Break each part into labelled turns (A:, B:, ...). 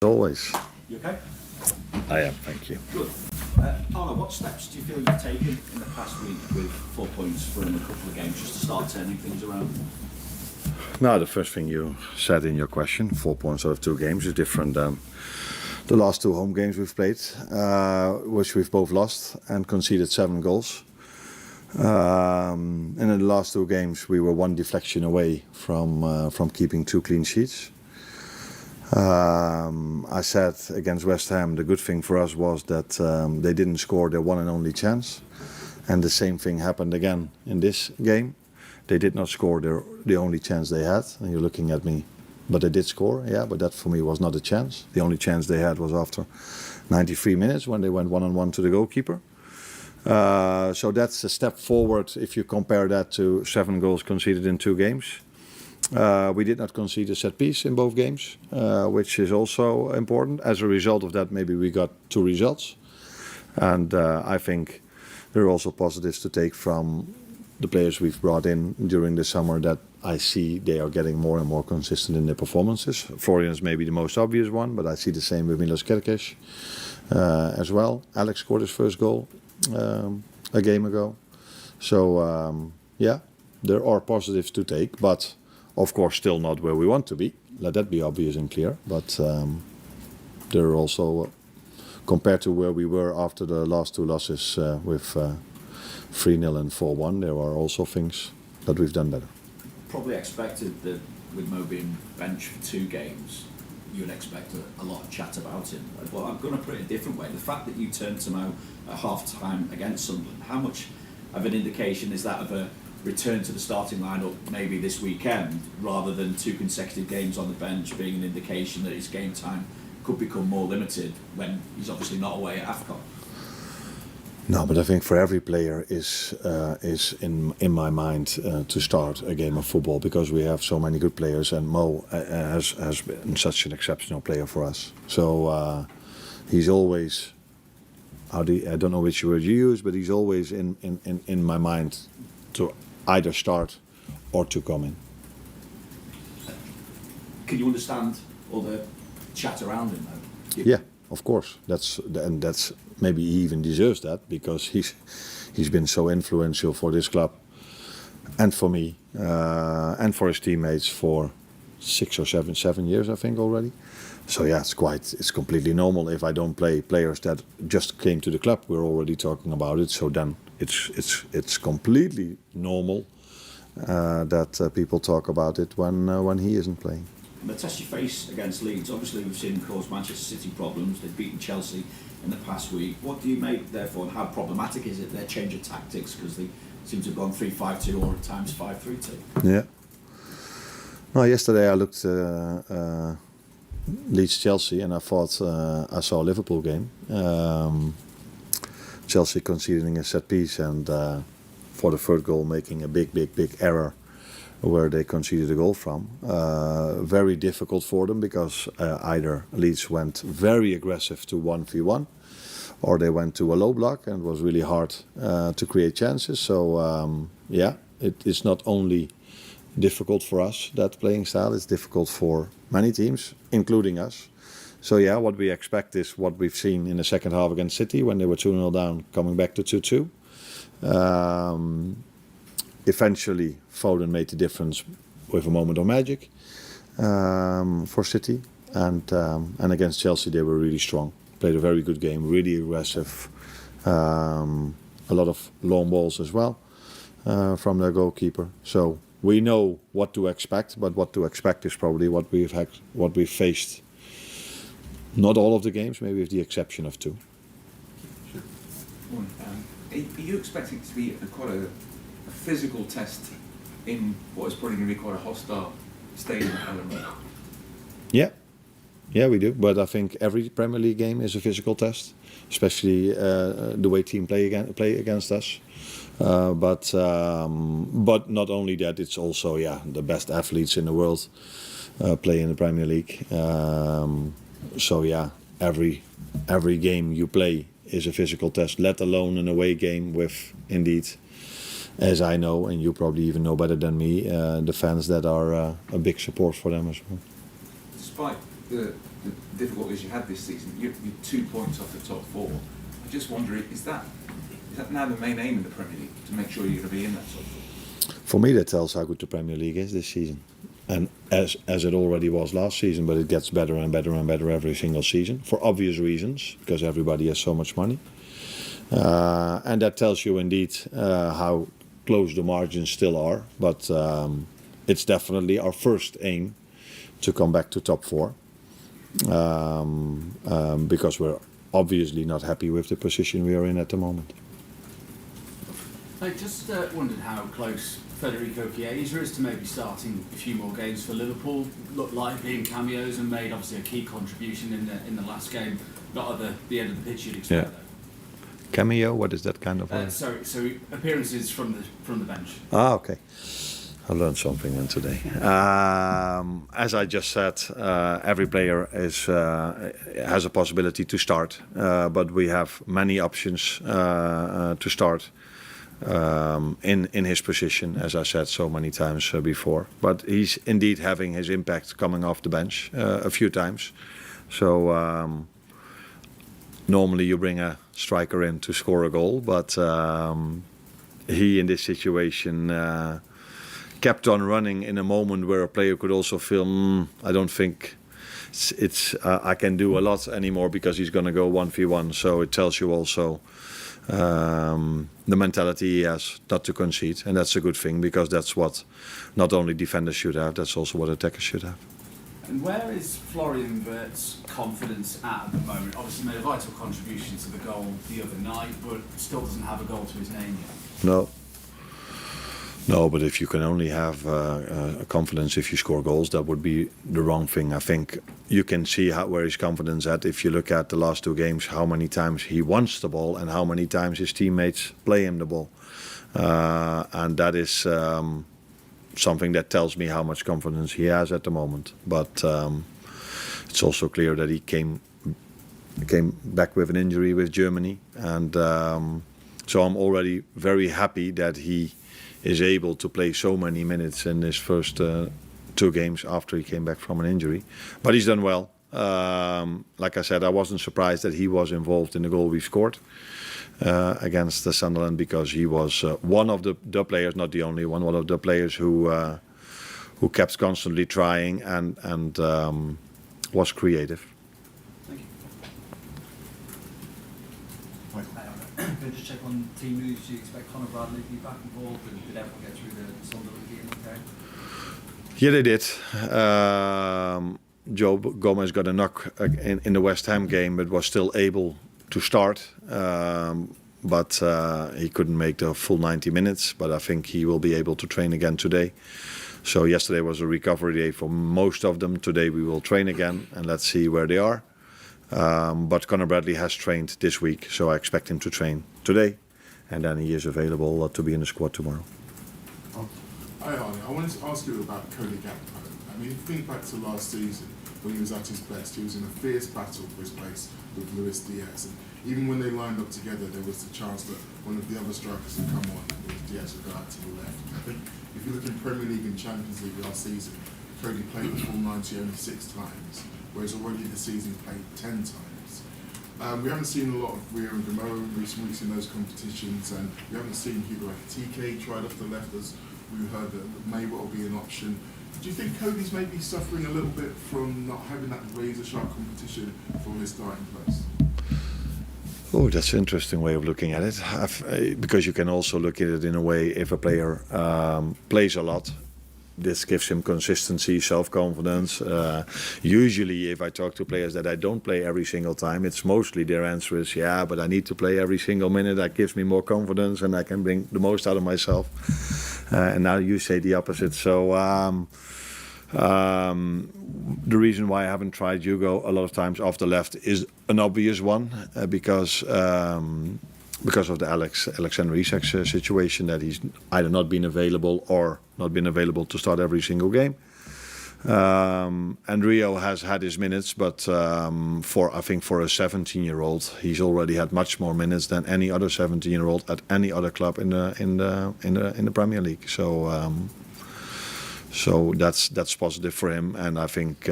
A: Always.
B: You okay?
A: I am, thank you.
B: Good. Arno, what steps do you feel you've taken in the past week with 4 points from a couple of games just to start turning things around?
A: Now, the first thing you said in your question, 4 points out of 2 games, is different than the last 2 home games we've played, which we've both lost and conceded 7 goals. And in the last 2 games, we were 1 deflection away from keeping 2 clean sheets. I said against West Ham, the good thing for us was that they didn't score their one and only chance, and the same thing happened again in this game. They did not score the only chance they had, and you're looking at me, but they did score, yeah, but that for me was not a chance. The only chance they had was after 93 minutes when they went 1-on-1 to the goalkeeper. So that's a step forward if you compare that to 7 goals conceded in 2 games. We did not concede a set piece in both games, which is also important. As a result of that, maybe we got 2 results. And I think there are also positives to take from the players we've brought in during the summer, that I see they are getting more and more consistent in their performances. Florian is maybe the most obvious one, but I see the same with Milos Kerkez as well. Alex scored his first goal a game ago. So, yeah, there are positives to take, but of course still not where we want to be. Let that be obvious and clear. But there are also, compared to where we were after the last 2 losses with 3-0 and 4-1, there are also things that we've done better.
B: Probably expected that with Mo being benched for 2 games, you would expect a lot of chat about him. But I'm going to put it a different way. The fact that you turned to Mo at half-time against Sunderland, how much of an indication is that of a return to the starting lineup maybe this weekend, rather than 2 consecutive games on the bench being an indication that his game time could become more limited when he's obviously not away at AFCON?
A: No, but I think for every player is in my mind to start a game of football, because we have so many good players, and Mo has been such an exceptional player for us. So he's always, I don't know which word you use, but he's always in my mind to either start or to come in.
B: Can you understand all the chat around him though?
A: Yeah, of course. That's maybe he even deserves that, because he's been so influential for this club and for me and for his teammates for 6 or 7 years, I think, already. So yeah, it's completely normal if I don't play players that just came to the club. We're already talking about it, so then it's completely normal that people talk about it when he isn't playing.
B: And the test you face against Leeds, obviously we've seen cause Manchester City problems. They've beaten Chelsea in the past week. What do you make, therefore, and how problematic is it their change of tactics, because they seem to have gone 3-5-2 or at times 5-3-2?
A: Yeah. No, yesterday I looked Leeds Chelsea, and I thought I saw a Liverpool game. Chelsea conceding a set piece, and for the third goal making a big error where they conceded a goal from. Very difficult for them, because either Leeds went very aggressive to 1v1, or they went to a low block, and it was really hard to create chances. So yeah, it's not only difficult for us, that playing style, it's difficult for many teams, including us. So yeah, what we expect is what we've seen in the second half against City, when they were 2-0 down, coming back to 2-2. Eventually, Foden made the difference with a moment of magic for City, and against Chelsea they were really strong. Played a very good game, really aggressive. A lot of long balls as well from their goalkeeper. So we know what to expect, but what to expect is probably what we've faced. Not all of the games, maybe with the exception of 2.
C: Sure. Are you expecting it to be quite a physical test in what is probably going to be quite a hostile stadium element?
A: Yeah, we do. But I think every Premier League game is a physical test, especially the way teams play against us. But not only that, it's also the best athletes in the world play in the Premier League. So yeah, every game you play is a physical test, let alone an away game with, indeed, as I know, and you probably even know better than me, the fans that are a big support for them as well.
C: Despite the the difficulties you had this season. You're 2 points off the top 4. I just wonder, is that now the main aim in the Premier League, to make sure you're going to be in that top 4?
A: For me, that tells how good the Premier League is this season. And as it already was last season, but it gets better and better and better every single season, for obvious reasons, because everybody has so much money. And that tells you indeed how close the margins still are. But it's definitely our first aim to come back to top 4. Because we're obviously not happy with the position we are in at the moment.
D: I just wondered how close Federico Chiesa is to maybe starting a few more games for Liverpool. Looked like being cameos and made obviously a key contribution in the last game. Not at the end of the pitch you'd expect though.
A: Cameo, what is that kind of word?
D: So appearances from the bench.
A: Ah, okay. I learned something then today. As I just said, every player has a possibility to start, but we have many options to start in his position, as I said so many times before. But he's indeed having his impact coming off the bench a few times. So normally you bring a striker in to score a goal, but he in this situation kept on running in a moment where a player could also feel, I don't think I can do a lot anymore because he's going to go 1v1. So it tells you also the mentality he has not to concede, and that's a good thing because that's what not only defenders should have, that's also what attackers should have.
D: And where is Florian Wirtz's confidence at the moment? Obviously made a vital contribution to the goal the other night, but still doesn't have a goal to his name yet. No, but if you can only have confidence if you score goals, that would be the wrong thing. I think you can see where his confidence at if you look at the last 2 games, how many times he wants the ball and how many times his teammates play him the ball. And that is something that tells me how much confidence he has at the moment. But it's also clear that he came back with an injury with Germany. And so I'm already very happy that he is able to play so many minutes in his first 2 games after he came back from an injury. But he's done well. Like I said, I wasn't surprised that he was involved in the goal we scored against the Sunderland, because he was one of the players, not the only one of the players who kept constantly trying and was creative. Thank you.
E: Can I just check on team news? Do you expect Conor Bradley to be back involved, and did everyone get through the Sunderland game okay?
A: Yeah, they did. Joe Gomez got a knock in the West Ham game, but was still able to start. But he couldn't make the full 90 minutes. But I think he will be able to train again today. So yesterday was a recovery day for most of them. Today we will train again, and let's see where they are. But Conor Bradley has trained this week, so I expect him to train today, and then he is available to be in the squad tomorrow.
F: Hi, Arnie. I wanted to ask you about Cody Gakpo. I mean, think back to last season when he was at his best. He was in a fierce battle for his place with Luis Diaz, and even when they lined up together, there was the chance that one of the other strikers would come on and Diaz would go out to the left. I think if you look in Premier League and Champions League last season, Cody played the full 90 only 6 times. Whereas already this season played 10 times. We haven't seen a lot of Rio and Gamo in recent weeks in those competitions, and we haven't seen Hugo Ekitike tried off the left, as we heard that may well be an option. Do you think Cody's maybe suffering a little bit from not having that razor-sharp competition for his starting place?
A: Oh, that's an interesting way of looking at it. Because you can also look at it in a way, if a player plays a lot, this gives him consistency, self-confidence. Usually, if I talk to players that I don't play every single time, it's mostly their answer is, yeah, but I need to play every single minute. That gives me more confidence and I can bring the most out of myself. And now you say the opposite. So the reason why I haven't tried Hugo a lot of times off the left is an obvious one, because of the Alexander Isak's situation, that he's either not been available or not been available to start every single game. And Rio has had his minutes, but I think for a 17-year-old, he's already had much more minutes than any other 17-year-old at any other club in the Premier League. So that's positive for him, and I think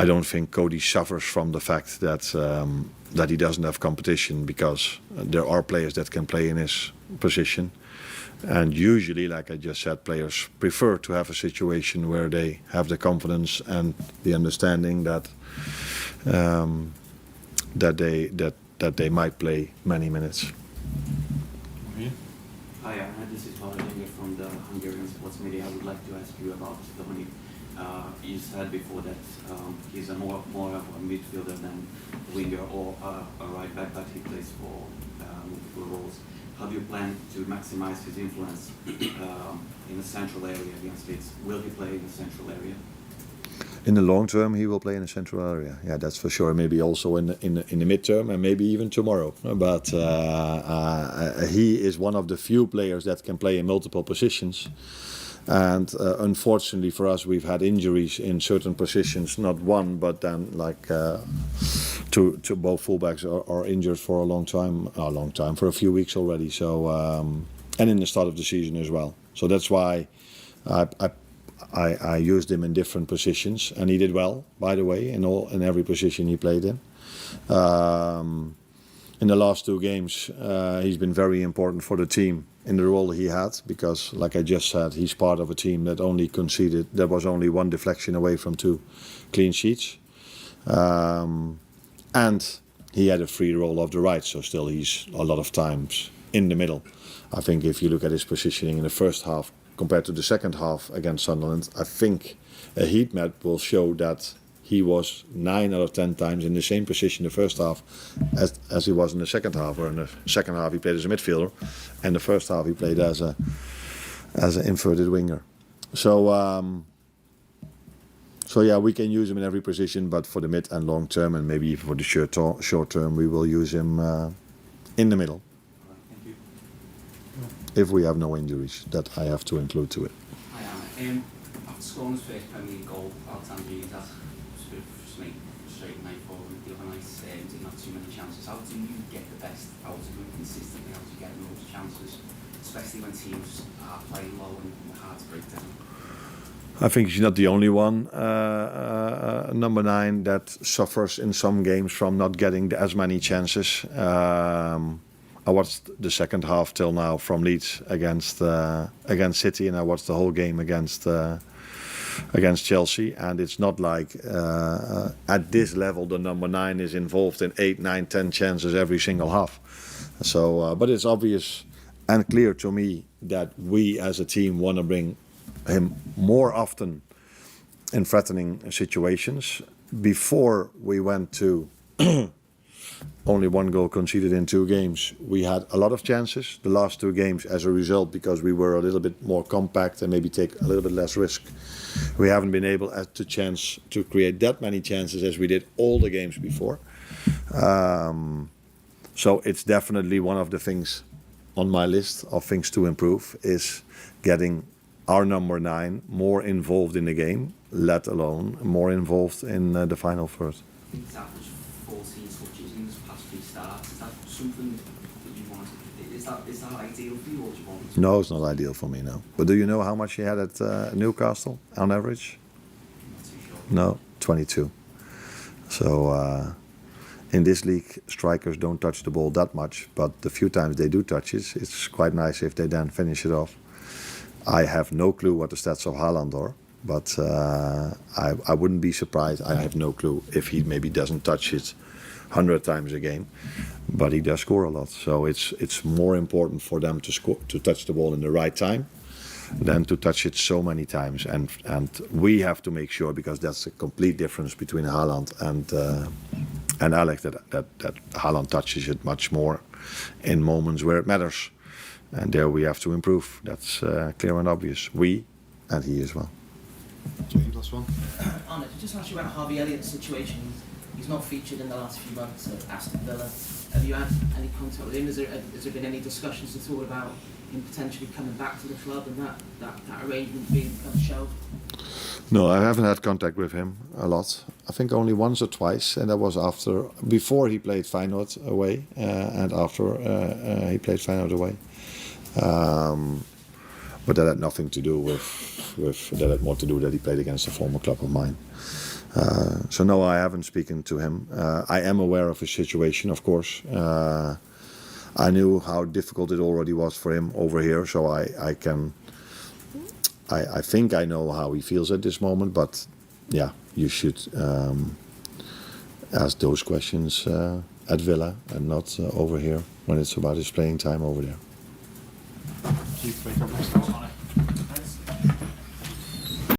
A: I don't think Cody suffers from the fact that that he doesn't have competition, because there are players that can play in his position. And usually, like I just said, players prefer to have a situation where they have the confidence and the understanding that that they might play many minutes.
G: Hi, this is Vladimir from the Hungarian sports media. I would like to ask you about Tony. You said before that he's more of a midfielder than a winger or a right back, but he plays for multiple roles. How do you plan to maximize his influence in the central area against Leeds? Will he play in the central area?
A: In the long term, he will play in the central area. Yeah, that's for sure. Maybe also in the midterm, and maybe even tomorrow. But he is one of the few players that can play in multiple positions. And unfortunately for us, we've had injuries in certain positions. Not one, but then like to both fullbacks are injured for a long time, for a few weeks already. So and in the start of the season as well. So that's why I used him in different positions, and he did well, by the way, in every position he played in. In the last 2 games, he's been very important for the team in the role he had, because, like I just said, he's part of a team that only conceded. There was only 1 deflection away from 2 clean sheets, and he had a free roll off the right. So still, he's a lot of times in the middle. I think if you look at his positioning in the first half compared to the second half against Sunderland, I think a heat map will show that he was 9 out of 10 times in the same position the first half as he was in the second half. Or in the second half he played as a midfielder, and the first half he played as an inverted winger. So yeah, we can use him in every position, but for the mid and long term, and maybe even for the short term, we will use him in the middle.
G: Thank you.
A: If we have no injuries, that I have to include to it.
H: Hi, Anna. After scoring his first Premier League goal, Alexander, that sort of frustrating night for him the other night. Didn't have too many chances. How do you get the best out of him consistently? How do you get those chances, especially when teams are playing low and hard to break down?
A: I think he's not the only one, number 9, that suffers in some games from not getting as many chances. I watched the second half till now from Leeds against City, and I watched the whole game against Chelsea. And it's not like at this level the number 9 is involved in 8, 9, 10 chances every single half. So, but it's obvious and clear to me that we as a team want to bring him more often in threatening situations. Before we went to only 1 goal conceded in 2 games, we had a lot of chances. The last 2 games, as a result, because we were a little bit more compact and maybe take a little bit less risk, we haven't been able to create that many chances as we did all the games before. So it's definitely one of the things on my list of things to improve, is getting our number 9 more involved in the game, let alone more involved in the final third.
H: He's averaged 14 touches in his past 3 starts. Is that something that you want? Is that ideal for you, or do you want?
A: No, it's not ideal for me, no. But do you know how much he had at Newcastle on average?
H: Not too sure.
A: No, 22. So in this league, strikers don't touch the ball that much, but the few times they do touch it, it's quite nice if they then finish it off. I have no clue what the stats of Haaland are, but I wouldn't be surprised. I have no clue if he maybe doesn't touch it 100 times a game, but he does score a lot. So it's more important for them to touch the ball in the right time than to touch it so many times. And we have to make sure, because that's a complete difference between Haaland and Alex, that Haaland touches it much more in moments where it matters. And there we have to improve. That's clear and obvious. We and he as well.
I: Last one.
J: Arnott, just ask you about Harvey Elliott's situation. He's not featured in the last few months at Aston Villa. Have you had any contact with him? Has there been any discussions at all about him potentially coming back to the club and that arrangement being shelved?
A: No, I haven't had contact with him a lot. I think only once or twice, and that was before he played Feyenoord away, and after he played Feyenoord away. But that had nothing to do with that had more to do that he played against a former club of mine. So no, I haven't spoken to him. I am aware of his situation, of course. I knew how difficult it already was for him over here, so I think I know how he feels at this moment. But yeah, you should ask those questions at Villa and not over here when it's about his playing time over there.
E: Keep